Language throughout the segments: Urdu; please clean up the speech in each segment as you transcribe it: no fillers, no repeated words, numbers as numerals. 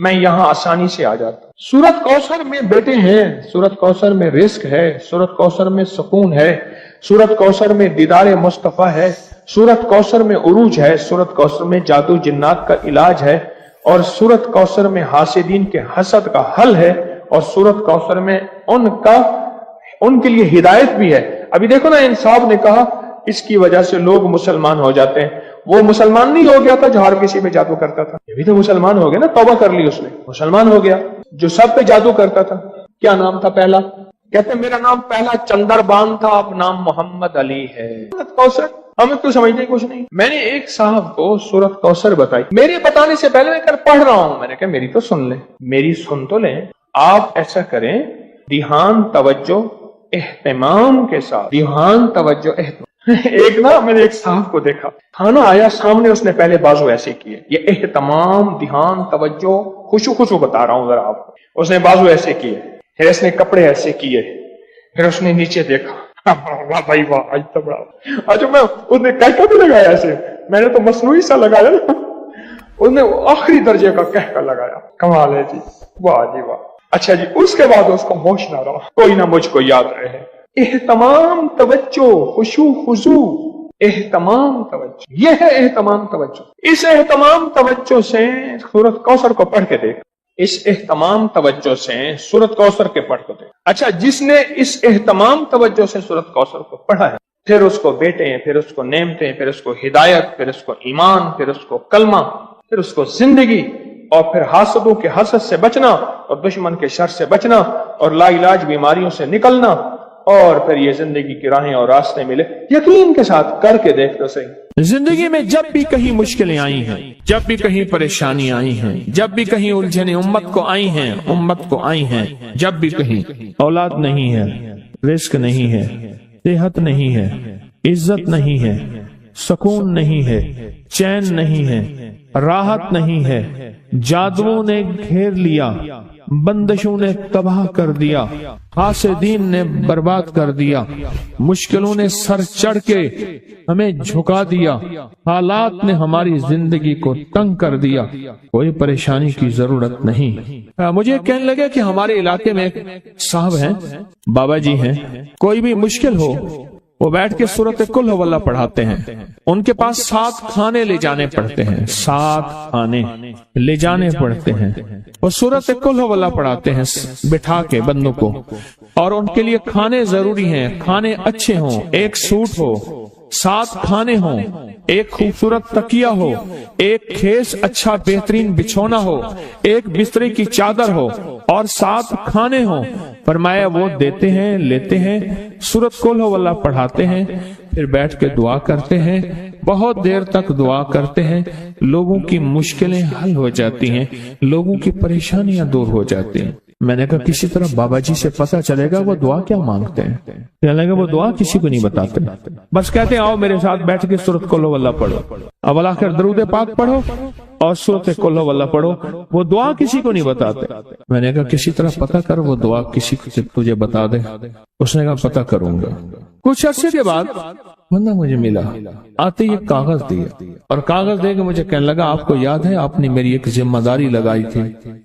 میں یہاں آسانی سے آ جاتا ہوں۔ سورت کوثر میں بیٹے ہیں، سورت کوثر میں رزق ہے، سورت کوثر میں سکون ہے، سورت کوثر میں دیدار مصطفیٰ ہے، سورت کوثر میں عروج ہے، سورت کوثر میں جادو جنات کا علاج ہے، اور سورت کوثر میں حاسدین کے حسد کا حل ہے، اور سورت کوثر میں ان کے لیے ہدایت بھی ہے۔ ابھی دیکھو نا، انصاف نے کہا اس کی وجہ سے لوگ مسلمان ہو جاتے ہیں۔ وہ مسلمان نہیں ہو گیا تھا جو ہر کسی پہ جادو کرتا تھا، یہ بھی تو مسلمان ہو گیا نا، توبہ کر لی اس نے، مسلمان ہو گیا۔ جو سب پہ جادو کرتا تھا، کیا نام تھا پہلا؟ کہتے ہیں میرا نام پہلا چندر بان تھا، اب نام محمد علی ہے۔ سورت کوثر ہمیں تو سمجھنے کچھ نہیں۔ میں نے ایک صاحب کو سورت کوثر بتائی، میرے بتانے سے پہلے میں کل پڑھ رہا ہوں، میں نے کہا میری تو سن لیں، میری سن تو لیں۔ آپ ایسا کریں، دھیان، توجہ، اہتمام کے ساتھ، دھیان، توجہ، اہتمام۔ ایک نا میں نے ایک صاحب کو دیکھا، کھانا آیا سامنے، اس نے پہلے بازو ایسے کیے، یہ اہتمام، دھیان، توجہ، خشوع بتا رہا ہوں ذرا آپ کو۔ اس نے بازو ایسے کیے، پھر اس نے کپڑے ایسے کیے، پھر اس نے نیچے دیکھا، واہ بھائی واہ، آج تو بڑا۔ اچھا میں اس نے کہکا بھی لگایا ایسے، میں نے تو مصنوعی سا لگایا نا، اس نے آخری درجے کا کہکا لگایا۔ کمال ہے جی، واہ جی واہ۔ اچھا جی، اس کے بعد اس کو ہوش نہ رہا، کوئی نہ مجھ کو یاد رہے۔ اہتمام، توجہ، خشوع خضوع، اہتمام، توجہ، یہ ہے اہتمام توجہ۔ اس اہتمام توجہ سے سورت کوثر کو پڑھ کے دیکھ، اس اہتمام توجہ سے سورت کوثر کے پڑھ کے دیکھ۔ اچھا، جس نے اس اہتمام توجہ سے سورت کوثر کو پڑھا ہے، پھر اس کو بیٹے ہیں، پھر اس کو نعمتیں، پھر اس کو ہدایت، پھر اس کو ایمان، پھر اس کو کلمہ، پھر اس کو زندگی، اور پھر حاسدوں کے حسد سے بچنا، اور دشمن کے شر سے بچنا، اور لا علاج بیماریوں سے نکلنا، اور پھر یہ زندگی کی راہیں اور راستے ملے۔ یقین کے ساتھ کر کے دیکھ تو صحیح۔ زندگی میں جب بھی کہیں مشکلیں آئی ہیں، جب بھی کہیں پریشانی آئی ہیں، جب بھی کہیں الجھنیں امت کو آئی ہیں، جب بھی کہیں اولاد نہیں ہے، رزق نہیں ہے، صحت نہیں ہے، عزت نہیں ہے، سکون نہیں ہے، چین نہیں ہے، راحت نہیں ہے، جادوؤں نے گھیر لیا، بندشوں نے تباہ کر دیا، حاسدین نے برباد کر دیا، مشکلوں نے سر چڑھ کے ہمیں جھکا دیا، حالات نے ہماری زندگی کو تنگ کر دیا، کوئی پریشانی کی ضرورت نہیں۔ مجھے کہنے لگے کہ ہمارے علاقے میں ایک صاحب ہیں، بابا جی ہیں، کوئی بھی مشکل ہو وہ بیٹھ کے سورت کل ہو اللہ پڑھاتے ہیں۔ ان کے پاس 7 کھانے لے جانے پڑتے ہیں، 7 کھانے لے جانے پڑتے ہیں، وہ سورت کل ہو اللہ پڑھاتے ہیں بٹھا کے بندوں کو، اور ان کے لیے کھانے ضروری ہیں، کھانے اچھے ہوں، ایک سوٹ ہو، 7 کھانے ہوں، ایک خوبصورت تکیہ ہو، ایک کھیس اچھا بہترین بچھونا ہو، ایک بستر کی چادر ہو، اور 7 کھانے ہوں۔ فرمایا وہ دیتے ہیں، لیتے ہیں، سورت قل ہو اللہ پڑھاتے ہیں، پھر بیٹھ کے دعا کرتے ہیں، بہت دیر تک دعا کرتے ہیں، لوگوں کی مشکلیں حل ہو جاتی ہیں، لوگوں کی پریشانیاں دور ہو جاتی ہیں۔ میں نے کہا کسی طرح بابا جی سے پتہ چلے گا وہ دعا کیا مانگتے ہیں۔ کہنے لگا وہ دعا کسی کو نہیں بتاتے، بس کہتے ہیں آؤ میرے ساتھ بیٹھ کے سورت قل ہو اللہ پڑھو، اول آخر درود پاک پڑھو اور سورت قل ہو اللہ پڑھو، وہ دعا کسی کو نہیں بتاتے۔ میں نے کہا کسی طرح پتہ کر وہ دعا کسی کو تجھے بتا دے۔ اس نے کہا پتہ کروں گا۔ کچھ عرصے کے بعد بندہ مجھے ملا، آتے ہی ایک کاغذ دیا، اور کاغذ دے کے مجھے کہنے لگا آپ کو یاد ہے آپ نے میری ایک ذمہ داری لگائی تھی،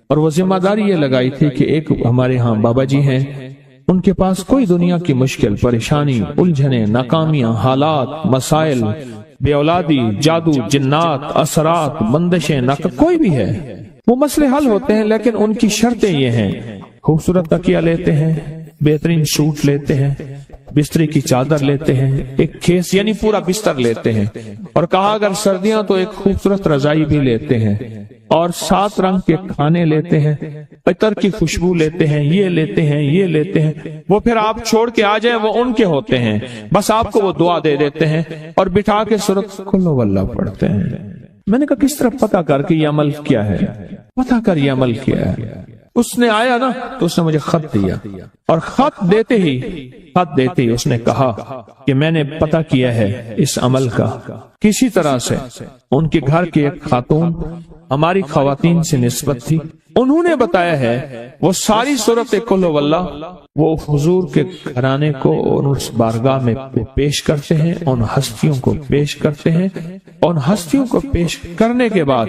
اور وہ ذمہ داری یہ لگائی تھی کہ ایک ہمارے ہاں بابا جی ہیں، ان کے پاس کوئی دنیا کی مشکل، پریشانی، الجھنیں، ناکامیاں، حالات، مسائل، بے اولادی، جادو، جنات، اثرات، بندشیں، کوئی بھی ہے، وہ مسئلے حل ہوتے ہیں، لیکن ان کی شرطیں یہ ہیں، خوبصورت تکیہ لیتے ہیں، بہترین سوٹ لیتے ہیں، بستر کی چادر لیتے ہیں، ایک کھیس یعنی پورا بستر لیتے ہیں، اور کہا اگر سردیاں تو ایک خوبصورت رضائی بھی لیتے ہیں، اور 7 رنگ کے کھانے لیتے ہیں، عطر کی خوشبو لیتے ہیں، یہ لیتے ہیں، یہ لیتے ہیں، وہ پھر آپ چھوڑ کے آ جائیں وہ ان کے ہوتے ہیں، بس آپ کو وہ دعا دے دیتے ہیں اور بٹھا کے سورت قل ہو اللہ پڑھتے ہیں۔ میں نے کہا کس طرح پتہ کر کے یہ عمل کیا ہے، پتہ کر یہ عمل کیا ہے۔ اس نے آیا نا تو اس نے مجھے خط دیا، اور خط دیتے ہی اس نے کہا کہ میں نے پتہ کیا ہے اس عمل کا، کسی طرح سے ان کے گھر کے ایک خاتون ہماری خواتین سے نسبت تھی، انہوں نے بتایا ہے وہ ساری صورت کل ہو اللہ وہ حضور کے گھرانے کو اس بارگاہ میں پیش کرتے ہیں، ان ہستیوں کو پیش کرتے ہیں، ان ہستیوں کو پیش کرنے کے بعد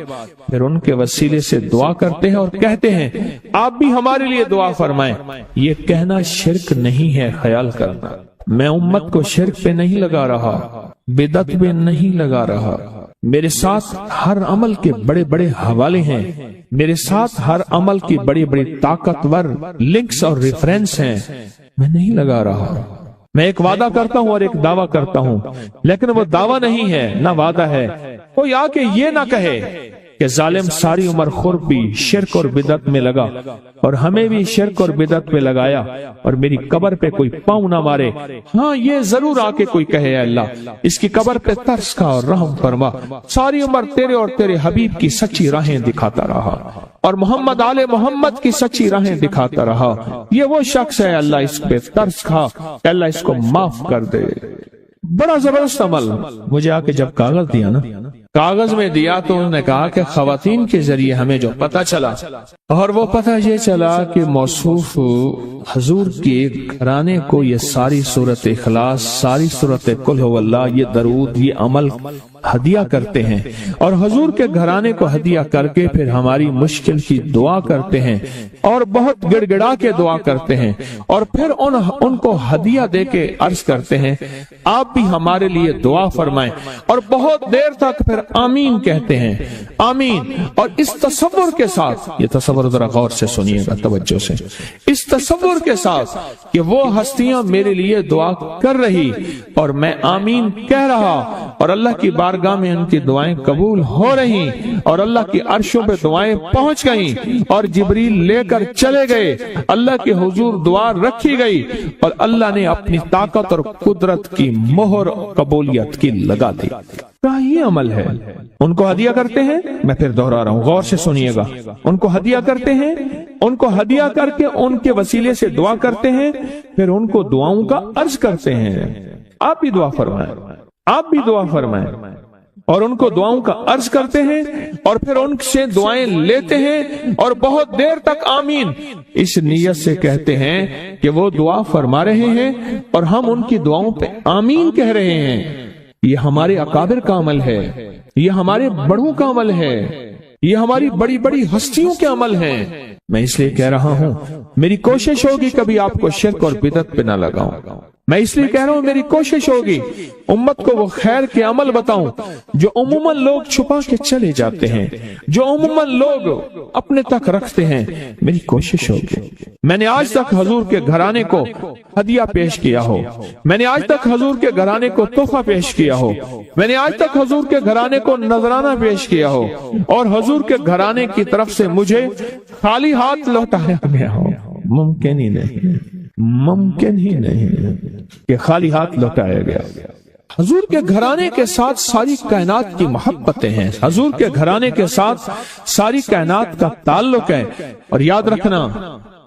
پھر ان کے وسیلے سے دعا کرتے ہیں اور کہتے ہیں آپ بھی ہمارے لیے دعا فرمائیں۔ یہ کہنا شرک نہیں ہے، خیال کرنا، میں امت کو شرک پہ نہیں لگا رہا، بدعت پہ نہیں لگا رہا، میرے ساتھ ہر عمل کے بڑے بڑے حوالے ہیں، میرے ساتھ ہر عمل کی بڑی بڑی طاقتور لنکس اور ریفرنس ہیں، میں نہیں لگا رہا، میں ایک وعدہ کرتا ہوں اور ایک دعویٰ کرتا ہوں، لیکن وہ دعویٰ نہیں ہے نہ وعدہ ہے۔ کوئی آ کے یہ نہ کہے کہ ظالم ساری عمر خور بھی شرک اور بدعت میں لگا اور ہمیں بھی شرک اور بدعت پہ لگایا اور میری قبر پہ کوئی پاؤں نہ مارے۔ ہاں یہ ضرور آ کے کوئی کہے اللہ اس کی قبر پہ ترس کھا اور رحم فرما، ساری عمر تیرے اور تیرے حبیب کی سچی راہیں دکھاتا رہا اور محمد آل محمد کی سچی راہیں دکھاتا رہا، یہ وہ شخص ہے اللہ اس پہ ترس کھا، اللہ اس کو معاف کر دے۔ بڑا زبردست عمل۔ مجھے آ کے جب کاغذ دیا نا، کاغذ میں دیا تو انہوں نے کہا کہ خواتین کے ذریعے ہمیں جو پتہ چلا اور وہ پتہ یہ چلا کہ موصوف حضور کے گھرانے کو یہ ساری صورت اخلاص، ساری صورت قل هو اللہ، یہ درود، یہ عمل ہدیہ کرتے ہیں اور حضور کے گھرانے کو ہدیہ کر کے پھر ہماری مشکل کی دعا کرتے ہیں اور بہت گڑ گڑا کے دعا کرتے ہیں اور پھر ان کو ہدیہ دے کے عرض کرتے ہیں آپ بھی ہمارے لیے دعا فرمائیں اور بہت دیر تک پھر آمین کہتے ہیں، آمین۔ اور اس تصور کے ساتھ، یہ تصور ذرا غور سے سنیے گا توجہ سے، اس تصور کے ساتھ کہ وہ ہستیاں میرے لیے دعا کر رہی اور میں آمین کہہ رہا اور اللہ کی بارگاہ میں ان کی دعائیں قبول ہو رہی اور اللہ کی عرشوں پہ دعائیں پہنچ گئیں اور جبریل لے کر چلے گئے، اللہ کے حضور دعا رکھی گئی اور اللہ نے اپنی طاقت اور قدرت کی مہر قبولیت کی لگا دی۔ یہ عمل ہے۔ ان کو ہدیہ کرتے ہیں، میں پھر دوہرا رہا ہوں، غور سے سنیے گا، ان کو ہدیہ کرتے ہیں، ان کو ہدیہ کر کے ان کے وسیلے سے دعا کرتے ہیں، پھر ان کو دعاؤں کا عرض کرتے ہیں آپ بھی دعا فرمائیں، آپ بھی دعا فرمائیں، اور ان کو دعاؤں کا عرض کرتے ہیں اور پھر ان سے دعائیں لیتے ہیں اور بہت دیر تک آمین اس نیت سے کہتے ہیں کہ وہ دعا فرما رہے ہیں اور ہم ان کی دعاؤں پہ آمین کہہ رہے ہیں۔ یہ ہمارے اکابر کا عمل ہے، یہ ہمارے بڑوں کا عمل ہے، یہ ہماری بڑی بڑی ہستیوں کے عمل ہیں۔ میں اس لیے کہہ رہا ہوں میری کوشش ہوگی کبھی آپ کو شرک اور بدعت پہ نہ لگاؤں، میں اس لیے کہہ رہا ہوں میری کوشش ہوگی امت کو وہ خیر کے عمل بتاؤں جو عموماً لوگ چھپا کے چلے جاتے ہیں، جو عموماً لوگ اپنے تک رکھتے ہیں۔ میری کوشش ہوگی میں نے آج تک حضور کے گھرانے کو ہدیہ پیش کیا ہو، میں نے آج تک حضور کے گھرانے کو تحفہ پیش کیا ہو، میں نے آج تک حضور کے گھرانے کو نذرانہ پیش کیا ہو اور حضور کے گھرانے کی طرف سے مجھے خالی ہاتھ لوٹایا گیا ہو۔ ممکن ہی نہیں، ممکن ہی نہیں کہ خالی ہاتھ لوٹایا گیا۔ حضور کے گھرانے کے ساتھ ساری کائنات کی محبتیں ہیں، حضور کے گھرانے کے ساتھ ساری کائنات کا تعلق ہے۔ اور یاد رکھنا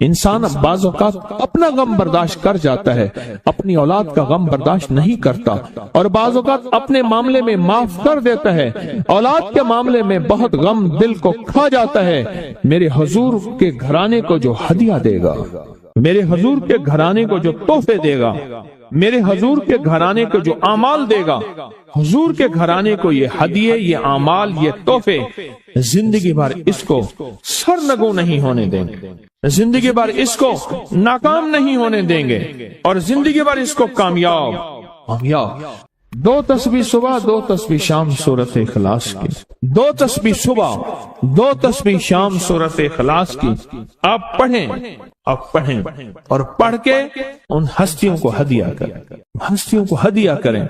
انسان بعض اوقات اپنا غم برداشت کر جاتا ہے، اپنی اولاد کا غم برداشت نہیں کرتا، اور بعض اوقات اپنے معاملے میں معاف کر دیتا ہے، اولاد کے معاملے میں بہت غم دل کو کھا جاتا ہے۔ میرے حضور کے گھرانے کو جو ہدیہ دے گا، میرے حضور کے گھرانے کو جو تحفے دے گا، میرے حضور کے گھرانے کو جو اعمال دے گا، حضور کے گھرانے کو یہ ہدیے، یہ اعمال، یہ تحفے زندگی بھر اس کو سرنگوں نہیں ہونے دیں گے، زندگی بھر اس کو ناکام نہیں ہونے دیں گے اور زندگی بھر اس کو کامیاب۔ 2 تسبیح صبح، 2 تسبیح شام سورت اخلاص کی، 2 تسبیح صبح، 2 تسبیح شام سورت اخلاص کی آپ پڑھیں، آپ پڑھیں اور پڑھ کے ان ہستیوں کو ہدیہ کریں، ہستیوں کو ہدیہ کریں،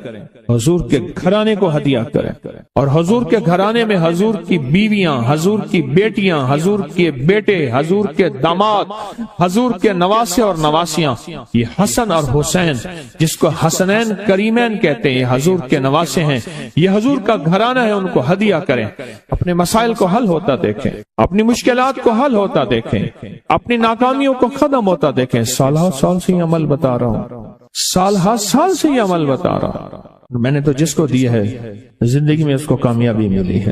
حضور کے گھرانے کو ہدیہ کریں اور حضور کے گھرانے میں حضور کی بیویاں، حضور کی بیٹیاں، حضور کے بیٹے، حضور کے داماد، حضور کے نواسے اور نواسیاں، یہ حسن اور حسین جس کو حسنین کریمین کہتے ہیں، یہ حضور کے نواسے ہیں، یہ حضور کا گھرانہ ہے، ان کو ہدیہ کریں، اپنے مسائل کو حل ہوتا دیکھیں، اپنی مشکلات کو حل ہوتا دیکھیں، اپنی ناکامیوں کو ختم ہوتا دیکھیں۔ سالہ سال سے یہ عمل بتا رہا ہوں، سالہ سال سے یہ عمل بتا رہا ہوں، میں نے تو جس کو دیا ہے زندگی میں اس کو کامیابی ملی ہے،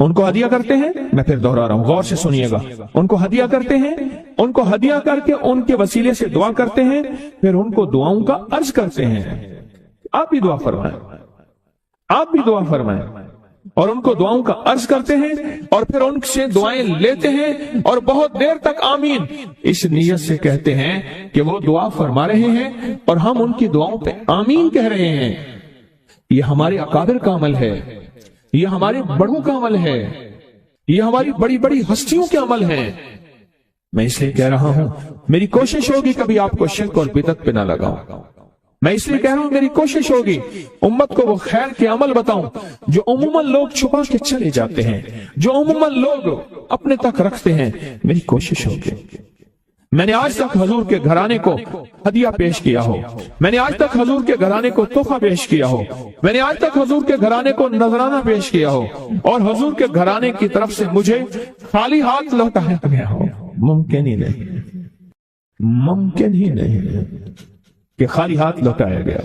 ان کو ہدیہ کرتے ہیں، میں پھر دوہرا رہا ہوں، غور سے سنیے گا، ان کو ہدیہ کرتے ہیں، ان کو ہدیہ کر کے ان کے وسیلے سے دعا کرتے ہیں، پھر ان کو دعاؤں کا عرض کرتے ہیں۔ آپ بھی دعا فرمائیں، آپ بھی دعا فرمائیں، اور ان کو دعاؤں کا عرض کرتے ہیں، اور پھر ان سے دعائیں لیتے ہیں، اور بہت دیر تک آمین اس نیت سے کہتے ہیں کہ وہ دعا فرما رہے ہیں اور ہم ان کی دعاؤں پہ آمین کہہ رہے ہیں۔ یہ ہمارے اکابر کا عمل ہے، یہ ہمارے بڑوں کا عمل ہے، یہ ہماری بڑی بڑی ہستیوں کے عمل ہیں۔ میں اس لیے کہہ رہا ہوں، میری کوشش ہوگی کبھی آپ کو شرک اور بدعت پہ نہ لگاؤں۔ میں اس لیے کہہ رہا ہوں، میری کوشش ہوگی امت کو وہ خیر کے عمل بتاؤں جو عموماً لوگ چھپا کے چلے جاتے ہیں، جو عموماً لوگ اپنے تک رکھتے ہیں۔ میری کوشش ہوگی، میں نے آج تک حضور کے گھرانے کو ہدیہ پیش کیا ہو، میں نے آج تک حضور کے گھرانے کو تحفہ پیش کیا ہو، میں نے آج تک حضور کے گھرانے کو نذرانہ پیش کیا ہو، اور حضور کے گھرانے کی طرف سے مجھے خالی ہاتھ لوٹایا گیا ہو۔ ممکن ہی نہیں، ممکن ہی نہیں کہ خالی ہاتھ لوٹایا گیا۔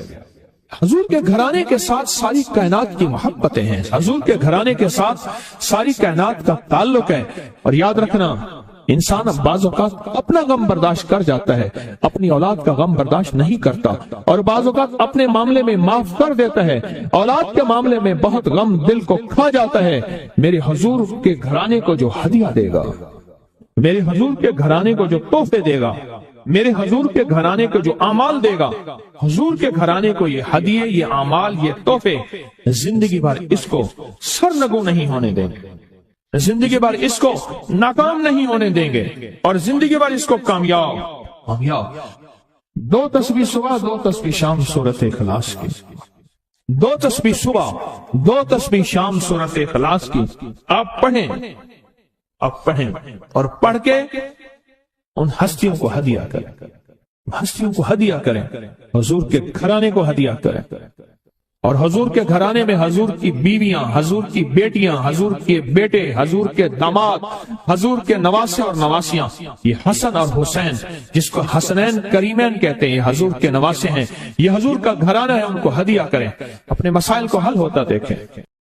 حضور کے گھرانے کے ساتھ ساری کائنات کی محبتیں ہیں، حضور کے گھرانے کے ساتھ ساری کائنات کا تعلق ہے۔ اور یاد رکھنا، انسان اب بعض اوقات اپنا غم برداشت کر جاتا ہے، اپنی اولاد کا غم برداشت نہیں کرتا، اور بعض اوقات اپنے معاملے میں معاف کر دیتا ہے، اولاد کے معاملے میں بہت غم دل کو کھا جاتا ہے۔ میرے حضور کے گھرانے کو جو ہدیہ دے گا، میرے حضور کے گھرانے کو جو تحفے دے گا، میرے حضور کے گھرانے کو جو اعمال دے گا، حضور کے گھرانے کو یہ ہدیے، یہ اعمال، یہ تحفے زندگی بھر اس کو سرنگو نہیں ہونے دیں گے، زندگی بھر اس کو ناکام نہیں ہونے دیں گے، اور زندگی بھر اس کو کامیاب۔ 2 تسبیح صبح، 2 تسبیح شام سورۃ اخلاص کی، 2 تسبیح صبح، 2 تسبیح شام سورۃ اخلاص کی آپ پڑھیں، آپ پڑھیں، اور پڑھ کے ان ہستیوں کو ہدیہ کریں، ہستیوں کو ہدیہ کریں، حضور کے گھرانے کو ہدیہ کریں، اور حضور کے گھرانے میں حضور کی بیویاں، حضور کی بیٹیاں، حضور کے بیٹے، حضور کے داماد، حضور کے نواسے اور نواسیاں، یہ حسن اور حسین جس کو حسنین کریمین کہتے ہیں، یہ حضور کے نواسے ہیں، یہ حضور کا گھرانہ ہے، ان کو ہدیہ کریں، اپنے مسائل کو حل ہوتا دیکھیں۔